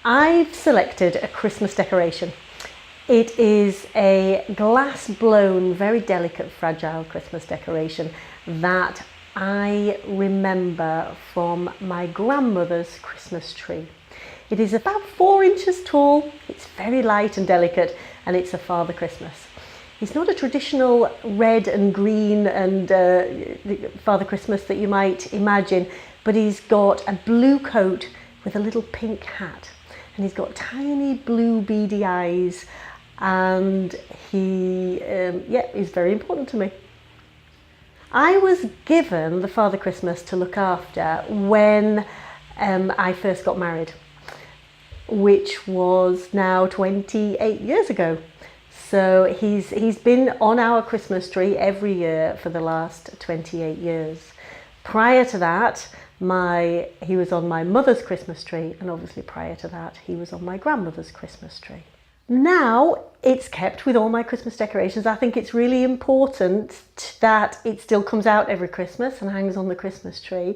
I've selected a Christmas decoration. It is a glass blown, very delicate, fragile Christmas decoration that I remember from my grandmother's Christmas tree. It is about 4 inches tall, it's very light and delicate, and it's a Father Christmas. It's not a traditional red and green and Father Christmas that you might imagine, but he's got a blue coat with a little pink hat, and he's got tiny blue beady eyes, and he is very important to me. I was given the Father Christmas to look after when I first got married, which was now 28 years ago. So he's been on our Christmas tree every year for the last 28 years. Prior to that, he was on my mother's Christmas tree, and obviously prior to that, he was on my grandmother's Christmas tree. Now it's kept with all my Christmas decorations. I think it's really important that it still comes out every Christmas and hangs on the Christmas tree.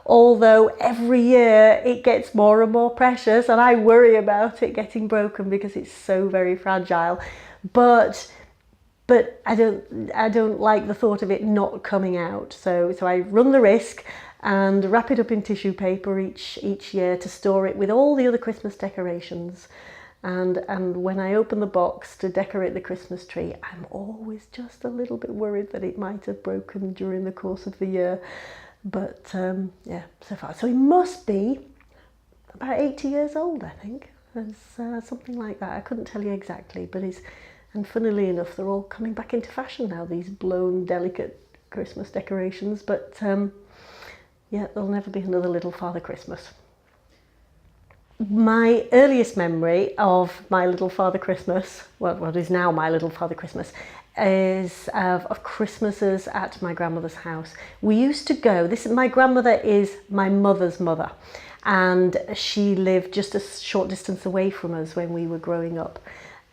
Although every year it gets more and more precious, and I worry about it getting broken because it's so very fragile. But I don't like the thought of it not coming out. So I run the risk and wrap it up in tissue paper each year to store it with all the other Christmas decorations. And when I open the box to decorate the Christmas tree, I'm always just a little bit worried that it might have broken during the course of the year. But so far. So he must be about 80 years old, I think. It's something like that. I couldn't tell you exactly, but and funnily enough, they're all coming back into fashion now, these blown, delicate Christmas decorations. But there'll never be another little Father Christmas. My earliest memory of my little Father Christmas, what is now my little Father Christmas, is of Christmases at my grandmother's house. We used to go, my grandmother is my mother's mother, and she lived just a short distance away from us when we were growing up.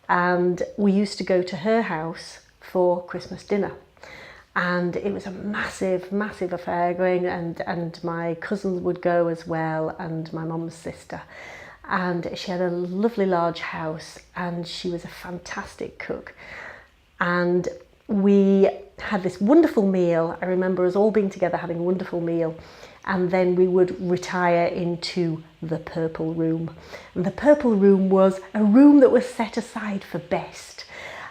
And we used to go to her house for Christmas dinner. And it was a massive, massive affair going, and my cousins would go as well, and my mum's sister. And she had a lovely large house, and she was a fantastic cook. And we had this wonderful meal. I remember us all being together having a wonderful meal. And then we would retire into the purple room. And the purple room was a room that was set aside for best.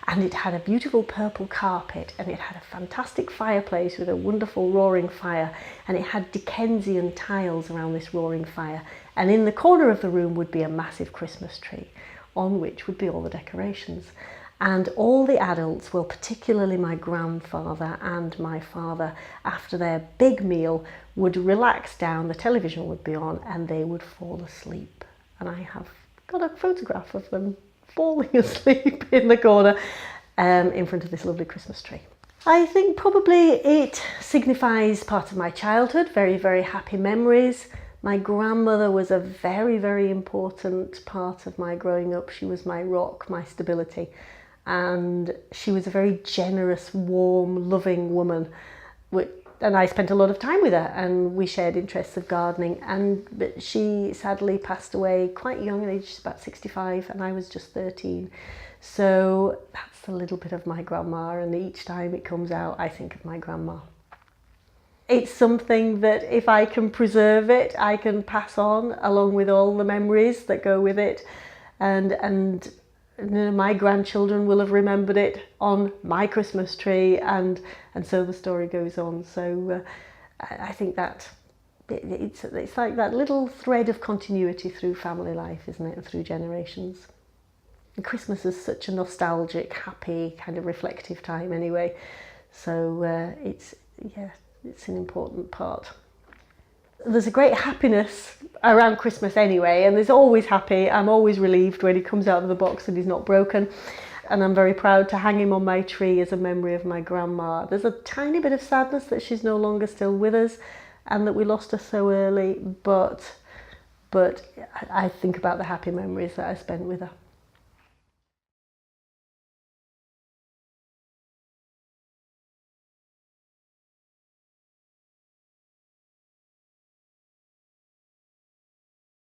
And it had a beautiful purple carpet, and it had a fantastic fireplace with a wonderful roaring fire, and it had Dickensian tiles around this roaring fire. And in the corner of the room would be a massive Christmas tree, on which would be all the decorations. And all the adults, well, particularly my grandfather and my father, after their big meal, would relax down, the television would be on, and they would fall asleep. And I have got a photograph of them falling asleep in the corner in front of this lovely Christmas tree. I think probably it signifies part of my childhood, very, very happy memories. My grandmother was a very, very important part of my growing up. She was my rock, my stability. And she was a very generous, warm, loving woman. And I spent a lot of time with her, and we shared interests of gardening. But she sadly passed away quite young, at age about 65, and I was just 13. So that's a little bit of my grandma, and each time it comes out, I think of my grandma. It's something that if I can preserve it, I can pass on along with all the memories that go with it. And my grandchildren will have remembered it on my Christmas tree, and so the story goes on. So I think that it's like that little thread of continuity through family life, isn't it, and through generations. And Christmas is such a nostalgic, happy, kind of reflective time anyway. So it's an important part. There's a great happiness around Christmas anyway, and there's always happy. I'm always relieved when he comes out of the box and he's not broken. And I'm very proud to hang him on my tree as a memory of my grandma. There's a tiny bit of sadness that she's no longer still with us and that we lost her so early, but I think about the happy memories that I spent with her.